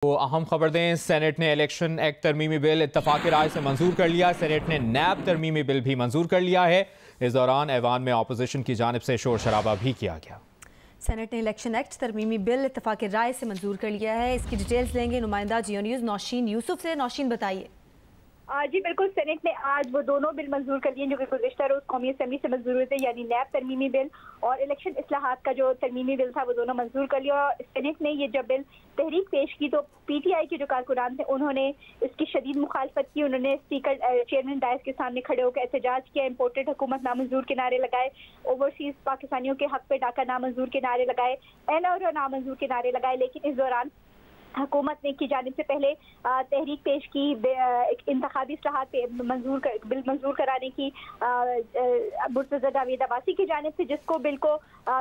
तो अहम खबर दें, सेनेट ने इलेक्शन एक्ट तरमीमी बिल इत्तफाक राय से मंजूर कर लिया। सेनेट ने नैब तरमीमी बिल भी मंजूर कर लिया है। इस दौरान ऐवान में अपोजिशन की जानिब से शोर शराबा भी किया गया। सेनेट ने इलेक्शन एक्ट तरमीमी बिल इत्तफाक राय से मंजूर कर लिया है। इसकी डिटेल्स लेंगे नुमाइंदा जियो न्यूज़ नौशीन यूसुफ से। नौशीन, बताइए। जी बिल्कुल, सेनेट ने आज वो दोनों बिल मंजूर कर लिए जो कि गुज़िश्ता रोज कौमी असेंबली से मंजूर हुए थे, यानी नैब तरमीमी बिल और इलेक्शन इस्लाहात का जो तरमीमी बिल था वो दोनों मंजूर कर लिया। और सेनेट ने ये जब बिल तहरीक पेश की तो पीटीआई के जो कारकुनान थे उन्होंने इसकी शदीद मुखालफत की। उन्होंने स्पीकर चेयरमैन डायस के सामने खड़े होकर एहतजाज किया, इम्पोर्टेड हुकूमत नामंजूर के नारे लगाए, ओवरसीज पाकिस्तानियों के हक पे डाका नामंजूर के नारे लगाए, एनआरओ नामंजूर के नारे लगाए। लेकिन इस दौरान हुकूमत ने की जानिब से पहले तहरीक पेश की इंतखाबी इस्लाहात पे बिल मंजूर कराने की मुर्तज़ा जावेद अब्बासी की जानिब से, जिसको बिल को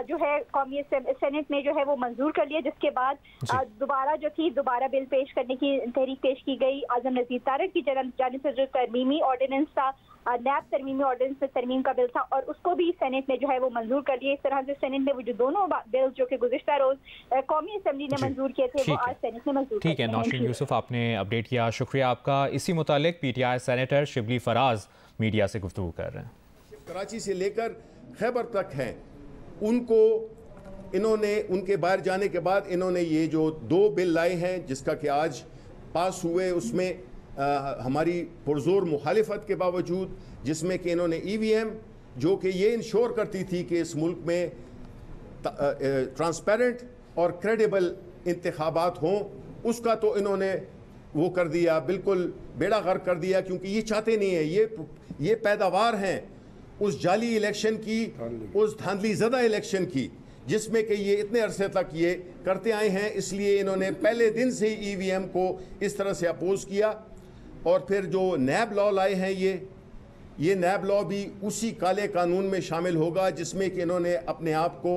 जो है कौमी सेनेट ने जो है वो मंजूर कर लिया। जिसके बाद दोबारा बिल पेश करने की तहरीक पेश की गई। आजम नज़ीर तारक की जानिब से जो तरमीमी ऑर्डिनेंस था, नैब तरमीमी ऑर्डिनेंस में तरमीम का बिल था, और उसको भी सेनेट ने जो है वो मंजूर कर लिया। इस तरह से सेनेट ने वो जो दोनों बिल जो कि गुज़िश्ता रोज कौमी असेंबली ने मंजूर किए थे वो आज सेनेट ने मंजूर। ठीक है नौशीन यूसुफ, आपने अपडेट किया, शुक्रिया आपका। इसी मुतालिक PTI senator Shibli Faraz media से गुफ्तगू कर रहे हैं। कराची से लेकर खैबर तक हैं, उनको इन्होंने उनके बाहर जाने के बाद इन्होंने ये जो दो बिल लाए हैं जिसका कि आज पास हुए, उसमें हमारी पुरजोर मुखालिफत के बावजूद, जिसमें कि इन्होंने ईवीएम जो कि ये इंश्योर करती थी कि इस मुल्क में ट्रांसपेरेंट और क्रेडिबल इंतखाबात हों, उसका तो इन्होंने वो कर दिया, बिल्कुल बेड़ा गर्क कर दिया, क्योंकि ये चाहते नहीं है। ये पैदावार हैं उस जाली इलेक्शन की, उस धांधली ज़दा इलेक्शन की, जिसमें कि ये इतने अरसे तक ये करते आए हैं। इसलिए इन्होंने पहले दिन से ही ईवीएम को इस तरह से अपोज किया। और फिर जो नैब लॉ लाए हैं, ये नैब लॉ भी उसी काले कानून में शामिल होगा जिसमें कि इन्होंने अपने आप को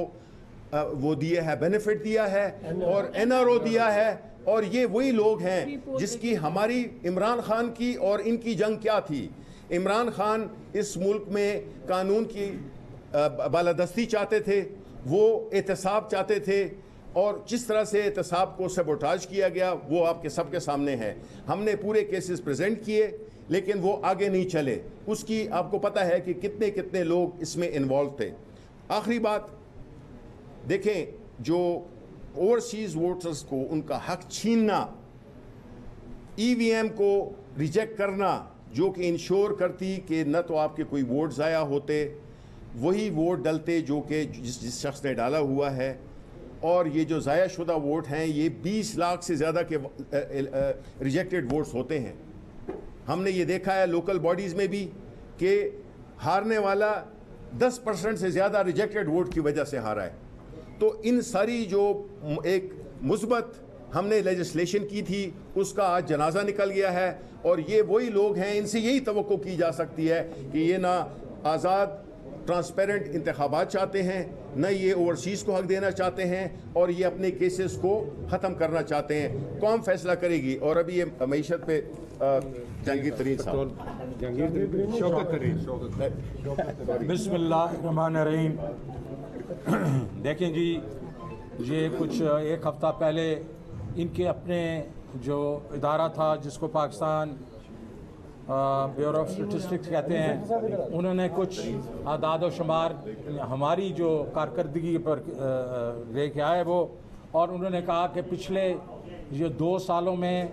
वो दिया है, बेनिफिट दिया है और एनआरओ दिया है। और ये वही लोग हैं जिसकी हमारी इमरान खान की और इनकी जंग क्या थी। इमरान खान इस मुल्क में कानून की बालादस्ती चाहते थे, वो एहतसाब चाहते थे, और जिस तरह से एहतसाब को सबोटाज किया गया वो आपके सबके सामने है। हमने पूरे केसेस प्रेजेंट किए लेकिन वो आगे नहीं चले। उसकी आपको पता है कि कितने कितने लोग इसमें इन्वॉल्व थे। आखिरी बात देखें, जो ओवरसीज वोटर्स को उनका हक छीनना, ईवीएम को रिजेक्ट करना जो कि इंश्योर करती कि न तो आपके कोई वोट ज़ाया होते, वही वोट डलते जो कि जिस शख्स ने डाला हुआ है, और ये जो ज़ाया शुदा वोट हैं ये 20 लाख से ज़्यादा के रिजेक्टेड वोट्स होते हैं। हमने ये देखा है लोकल बॉडीज़ में भी कि हारने वाला 10% से ज़्यादा रिजेक्टेड वोट की वजह से हारा है। तो इन सारी जो एक मुस्बत हमने लेजिस्लेशन की थी उसका आज जनाजा निकल गया है। और ये वही लोग हैं, इनसे यही तवक्को की जा सकती है कि ये ना आज़ाद ट्रांसपेरेंट इंतखाबात चाहते हैं, न ये ओवरसीज़ को हक देना चाहते हैं, और ये अपने केसेस को ख़त्म करना चाहते हैं। कौम फैसला करेगी। और अभी ये मईशत पे जहांगीर तरीन साहब, बिस्मिल्लाहिर्रहमानिर्रहीम। देखें जी, ये कुछ एक हफ़्ता पहले इनके अपने जो इदारा था जिसको पाकिस्तान ब्यूरो ऑफ स्टैटिस्टिक्स कहते हैं, उन्होंने कुछ आदाद व शुमार हमारी जो कारकर्दगी पर लेके आए वो, और उन्होंने कहा कि पिछले ये 2 सालों में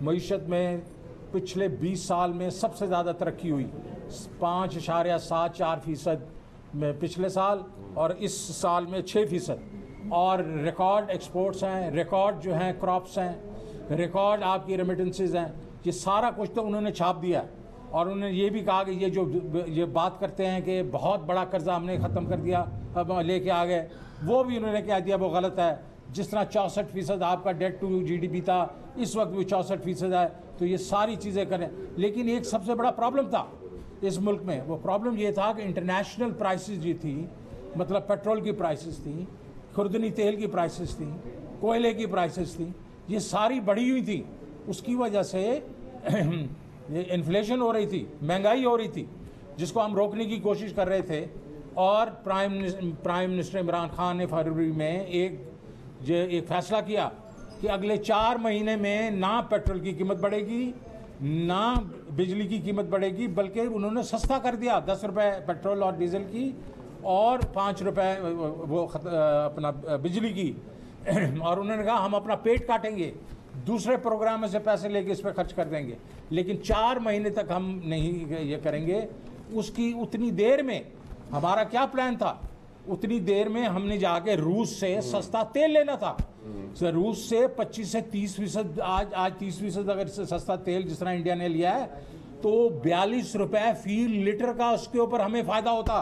मईशत में पिछले 20 साल में सबसे ज़्यादा तरक्की हुई, 5.74% में पिछले साल, और इस साल में 6%। और रिकॉर्ड एक्सपोर्ट्स हैं, रिकॉर्ड जो हैं क्रॉप्स हैं, रिकॉर्ड आपकी रेमिटेंसेस हैं। ये सारा कुछ तो उन्होंने छाप दिया। और उन्होंने ये भी कहा कि ये बात करते हैं कि बहुत बड़ा कर्जा हमने ख़त्म कर दिया, अब लेके आ गए, वो भी उन्होंने कह दिया वो गलत है। जिस तरह 64% आपका डेट टू जीडीपी था, इस वक्त भी 64% है। तो ये सारी चीज़ें करें, लेकिन एक सबसे बड़ा प्रॉब्लम था इस मुल्क में। वो प्रॉब्लम ये था कि इंटरनेशनल प्राइसेस जो थी, मतलब पेट्रोल की प्राइसेस थी, खुर्दनी तेल की प्राइसेस थी, कोयले की प्राइसेस थी, ये सारी बढ़ी हुई थी। उसकी वजह से ये इन्फ्लेशन हो रही थी, महंगाई हो रही थी, जिसको हम रोकने की कोशिश कर रहे थे। और प्राइम मिनिस्टर इमरान खान ने फरवरी में एक फैसला किया कि अगले 4 महीने में ना पेट्रोल की कीमत बढ़ेगी ना बिजली की कीमत बढ़ेगी, बल्कि उन्होंने सस्ता कर दिया, 10 रुपये पेट्रोल और डीजल की और 5 रुपये वो अपना बिजली की। और उन्होंने कहा हम अपना पेट काटेंगे, दूसरे प्रोग्राम में से पैसे लेके इस पर खर्च कर देंगे, लेकिन 4 महीने तक हम नहीं ये करेंगे। उसकी उतनी देर में हमारा क्या प्लान था, उतनी देर में हमने जाके रूस से सस्ता तेल लेना था। रूस से 25 से 30%, आज 30% अगर सस्ता तेल जिस तरह इंडिया ने लिया है तो 42 रुपये फी लीटर का उसके ऊपर हमें फ़ायदा होता।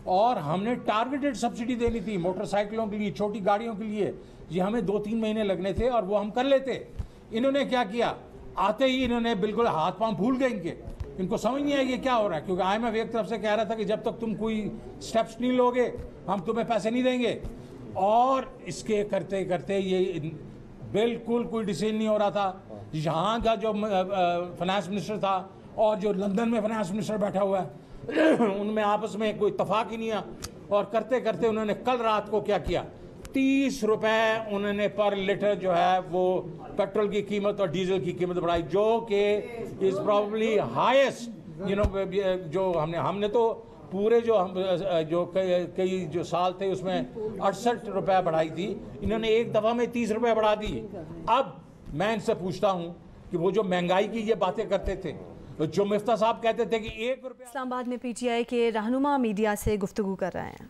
और हमने टारगेटेड सब्सिडी देनी थी मोटरसाइकिलों के लिए, छोटी गाड़ियों के लिए, ये हमें 2-3 महीने लगने थे और वो हम कर लेते। इन्होंने क्या किया, आते ही इन्होंने बिल्कुल हाथ पांव फूल गए इनको समझ नहीं आई ये क्या हो रहा है, क्योंकि IMF एक तरफ से कह रहा था कि जब तक तुम कोई स्टेप्स नहीं लोगे हम तुम्हें पैसे नहीं देंगे, और इसके करते करते ये बिल्कुल कोई डिसीजन नहीं हो रहा था। यहाँ का जो फाइनेंस मिनिस्टर था और जो लंदन में फाइनेंस मिनिस्टर बैठा हुआ है उनमें आपस में कोई इत्तेफाक ही नहीं है। और करते करते उन्होंने कल रात को क्या किया, 30 रुपये उन्होंने पर लीटर जो है वो पेट्रोल की कीमत और डीजल की कीमत बढ़ाई, जो कि इज प्रॉब्ली हाईएस्ट जो हमने तो पूरे जो कई जो साल थे उसमें 68 रुपये बढ़ाई थी, इन्होंने एक दफ़ा में 30 रुपये बढ़ा दी। अब मैं इनसे पूछता हूँ कि वो जो महंगाई की ये बातें करते थे, जो मिफ्ता साहब कहते थे कि 1 रुपया। इस्लामाबाद में PTI के रहनुमा मीडिया से गुफ्तगू कर रहे हैं।